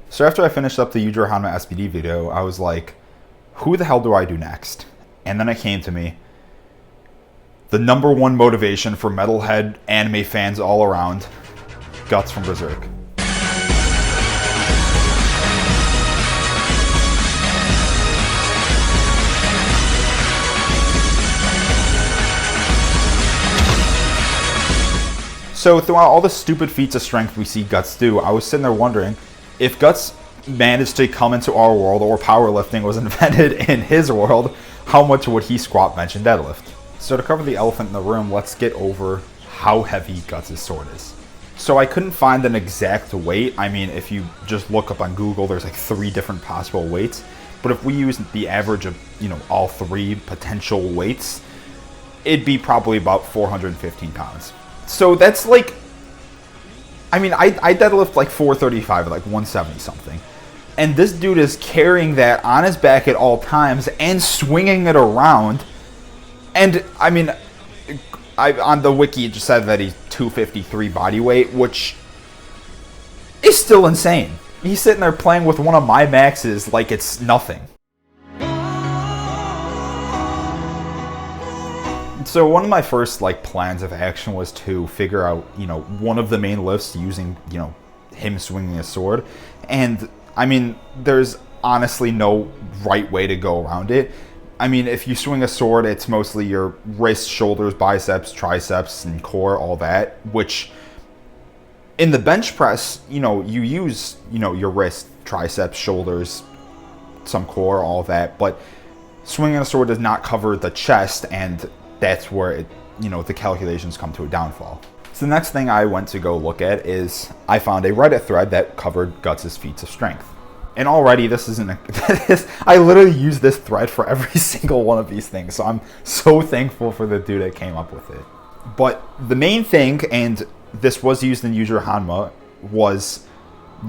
So after I finished up the Yujiro Hanma SBD video, I was like, who the hell do I do next? And then it came to me. The #1 motivation for metalhead anime fans all around, Guts from Berserk. So throughout all the stupid feats of strength we see Guts do, I was sitting there wondering, if Guts managed to come into our world, or powerlifting was invented in his world, how much would he squat, bench, and deadlift? So to cover the elephant in the room, let's get over how heavy Guts' sword is. So I couldn't find an exact weight. I mean, if you just look up on Google, there's like 3 different possible weights. But if we use the average of, all 3 potential weights, it'd be probably about 415 pounds. So that's like, I mean, I deadlift like 435 at like 170 something. And this dude is carrying that on his back at all times and swinging it around. And I mean, on the wiki it just said that he's 253 body weight, which is still insane. He's sitting there playing with one of my maxes like it's nothing. So one of my first plans of action was to figure out, one of the main lifts using, him swinging a sword. And I mean, there's honestly no right way to go around it. I mean, if you swing a sword, it's mostly your wrists, shoulders, biceps, triceps, and core, all that, which in the bench press, you use, your wrist, triceps, shoulders, some core, all that, but swinging a sword does not cover the chest, and that's where it, the calculations come to a downfall. So the next thing I went to go look at is I found a Reddit thread that covered Guts' feats of strength. And already this isn't I literally use this thread for every single one of these things. So I'm so thankful for the dude that came up with it. But the main thing, and this was used in Yujiro Hanma, was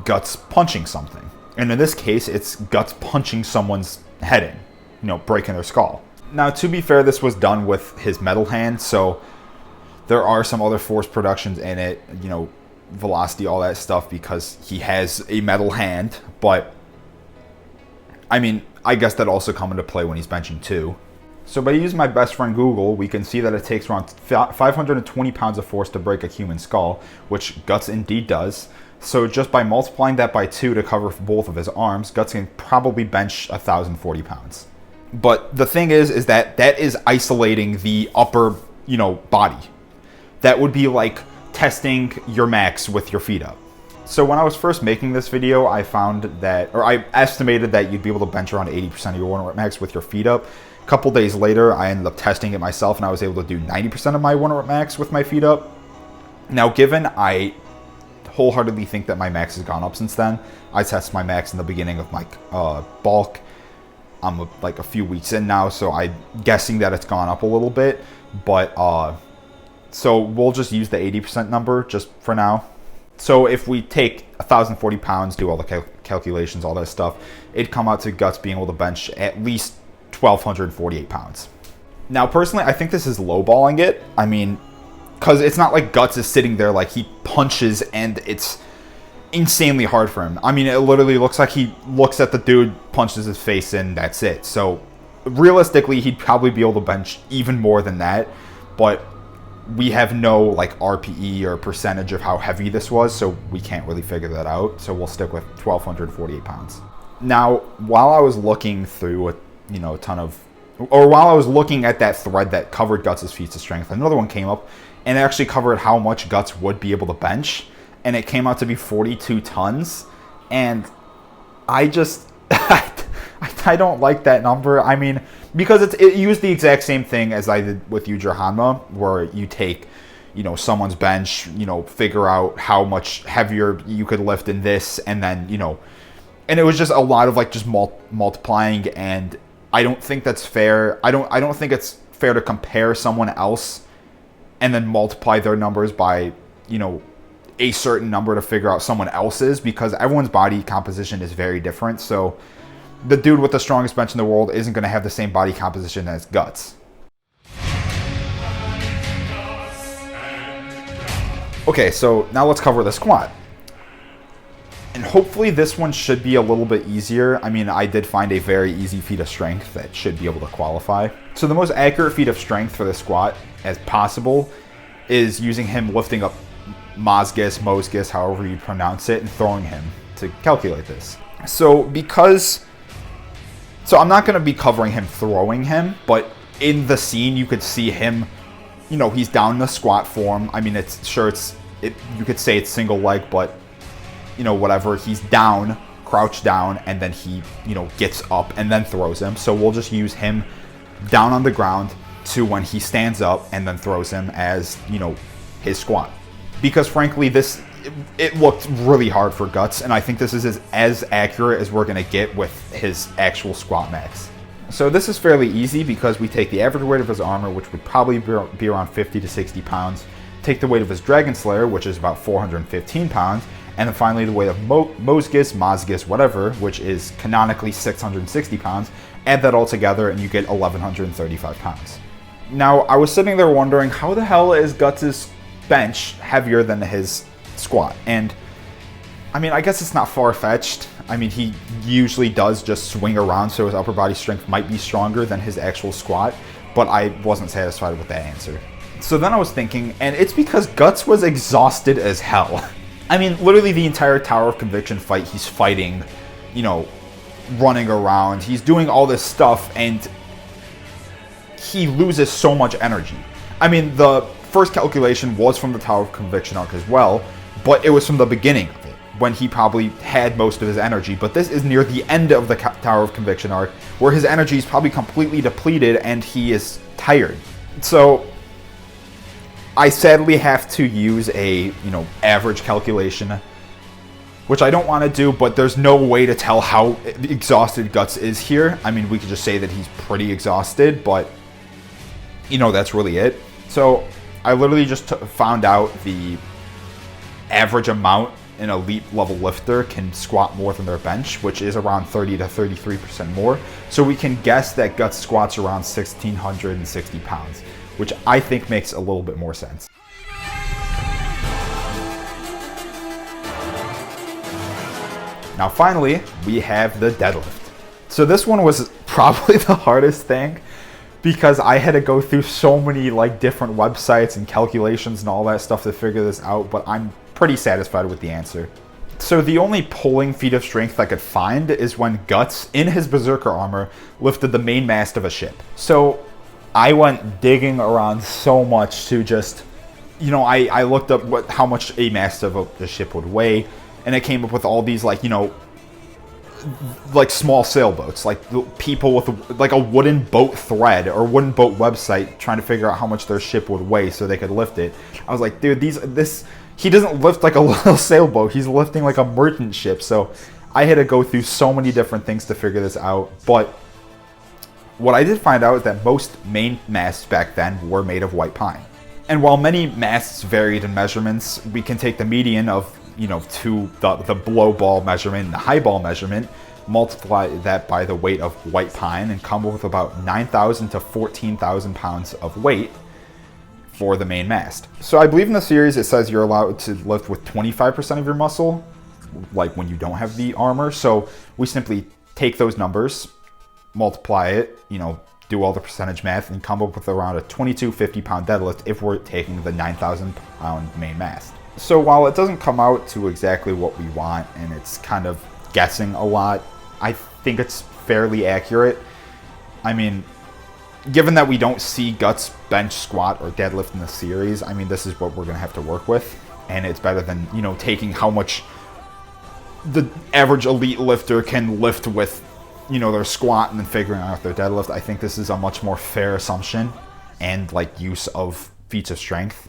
Guts punching something. And in this case, it's Guts punching someone's head in, breaking their skull. Now, to be fair, this was done with his metal hand, so there are some other force productions in it, velocity, all that stuff, because he has a metal hand. But, I mean, I guess that also come into play when he's benching too. So by using my best friend Google, we can see that it takes around 520 pounds of force to break a human skull, which Guts indeed does. So just by multiplying that by 2 to cover both of his arms, Guts can probably bench 1,040 pounds. But the thing is that is isolating the upper, body. That would be like testing your max with your feet up. So when I was first making this video, I found that, or I estimated that you'd be able to bench around 80% of your 1 rep max with your feet up. A couple days later, I ended up testing it myself, and I was able to do 90% of my 1 rep max with my feet up. Now, given I wholeheartedly think that my max has gone up since then, I tested my max in the beginning of my bulk. I'm like a few weeks in now, so I'm guessing that it's gone up a little bit. But so we'll just use the 80% number just for now. So if we take 1,040 pounds, do all the calculations, all that stuff, it'd come out to Guts being able to bench at least 1,248 pounds. Now, personally, I think this is lowballing it. I mean, because it's not like Guts is sitting there like he punches and it's insanely hard for him. I mean, it literally looks like he looks at the dude, punches his face in, that's it. So realistically, he'd probably be able to bench even more than that, but we have no RPE or percentage of how heavy this was, so we can't really figure that out. So we'll stick with 1,248 pounds. Now, while I was looking through while I was looking at that thread that covered Guts' feats of strength, another one came up and it actually covered how much Guts would be able to bench. And it came out to be 42 tons. And I just, I don't like that number. I mean, because it used the exact same thing as I did with Yujiro Hanma, where you take, someone's bench, figure out how much heavier you could lift in this, and then, and it was just a lot of just multiplying, and I don't think that's fair. I don't think it's fair to compare someone else and then multiply their numbers by, a certain number to figure out someone else's, because everyone's body composition is very different. So the dude with the strongest bench in the world isn't going to have the same body composition as Guts. Okay, so now let's cover the squat. And hopefully this one should be a little bit easier. I mean, I did find a very easy feat of strength that should be able to qualify. So the most accurate feat of strength for the squat as possible is using him lifting up Mosgis, however you pronounce it, and throwing him to calculate this. So I'm not going to be covering him throwing him, but in the scene you could see him, you know, he's down in the squat form. I mean, you could say it's single leg, but you know, whatever, he's down, crouched down, and then he, you know, gets up and then throws him. So we'll just use him down on the ground to when he stands up and then throws him as, you know, his squat. Because frankly, it looked really hard for Guts, and I think this is as accurate as we're going to get with his actual squat max. So this is fairly easy because we take the average weight of his armor, which would probably be around 50 to 60 pounds, take the weight of his Dragonslayer, which is about 415 pounds, and then finally the weight of Mosgis, whatever, which is canonically 660 pounds, add that all together and you get 1,135 pounds. Now, I was sitting there wondering, how the hell is Guts' bench heavier than his squat? And, I mean, I guess it's not far-fetched. I mean, he usually does just swing around, so his upper body strength might be stronger than his actual squat, but I wasn't satisfied with that answer. So then I was thinking, and it's because Guts was exhausted as hell. I mean, literally the entire Tower of Conviction fight, he's fighting, you know, running around, he's doing all this stuff, and he loses so much energy. I mean, the first calculation was from the Tower of Conviction arc as well, but it was from the beginning of it, when he probably had most of his energy. But this is near the end of the Tower of Conviction arc, where his energy is probably completely depleted and he is tired. So I sadly have to use a, you know, average calculation, which I don't want to do, but there's no way to tell how exhausted Guts is here. I mean, we could just say that he's pretty exhausted, but, you know, that's really it. So I literally just found out the average amount an elite level lifter can squat more than their bench, which is around 30 to 33% more. So we can guess that Guts squats around 1,660 pounds, which I think makes a little bit more sense. Now finally, we have the deadlift. So this one was probably the hardest thing because I had to go through so many like different websites and calculations and all that stuff to figure this out, but I'm pretty satisfied with the answer. So the only pulling feat of strength I could find is when Guts, in his Berserker armor, lifted the main mast of a ship. So I went digging around so much to just, you know, I looked up how much a mast of the ship would weigh, and it came up with all these, like, you know, like small sailboats, like people with like a wooden boat thread or wooden boat website trying to figure out how much their ship would weigh so they could lift it. I was like, dude, he doesn't lift like a little sailboat, he's lifting like a merchant ship. So I had to go through so many different things to figure this out. But what I did find out is that most main masts back then were made of white pine. And while many masts varied in measurements, we can take the median of, you know, to the blow ball measurement and the high ball measurement, multiply that by the weight of white pine, and come up with about 9,000 to 14,000 pounds of weight for the main mast. So I believe in the series it says you're allowed to lift with 25% of your muscle, like when you don't have the armor. So we simply take those numbers, multiply it, you know, do all the percentage math, and come up with around a 2250 pound deadlift if we're taking the 9,000 pound main mast. So while it doesn't come out to exactly what we want, and it's kind of guessing a lot, I think it's fairly accurate. I mean, given that we don't see Guts bench, squat, or deadlift in the series, I mean, this is what we're going to have to work with. And it's better than, you know, taking how much the average elite lifter can lift with, you know, their squat and then figuring out their deadlift. I think this is a much more fair assumption and, like, use of feats of strength.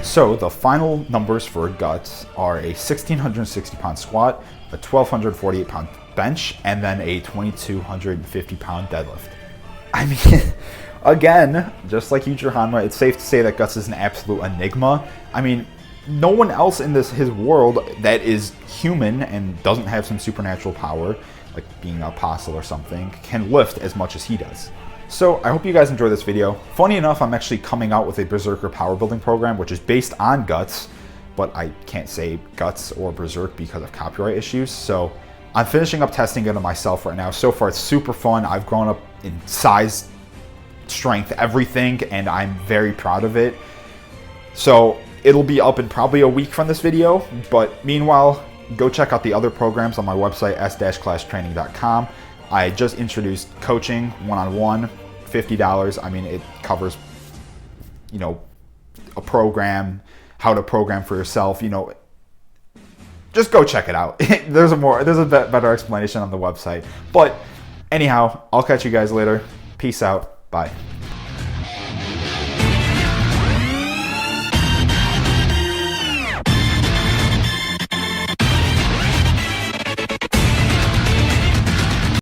So the final numbers for Guts are a 1,660 pound squat, a 1,248 pound bench, and then a 2,250 pound deadlift. I mean, again, just like Yuji Hanma, it's safe to say that Guts is an absolute enigma. I mean, no one else in his world that is human and doesn't have some supernatural power, like being an apostle or something, can lift as much as he does. So I hope you guys enjoyed this video. Funny enough, I'm actually coming out with a Berserker power building program, which is based on Guts, but I can't say Guts or Berserk because of copyright issues. So I'm finishing up testing it on myself right now. So far, it's super fun. I've grown up in size, strength, everything, and I'm very proud of it. So it'll be up in probably a week from this video, but meanwhile, go check out the other programs on my website, s-classtraining.com. I just introduced coaching one-on-one, $50. I mean, it covers, you know, a program, how to program for yourself, you know. Just go check it out. There's a better explanation on the website. But anyhow, I'll catch you guys later. Peace out. Bye.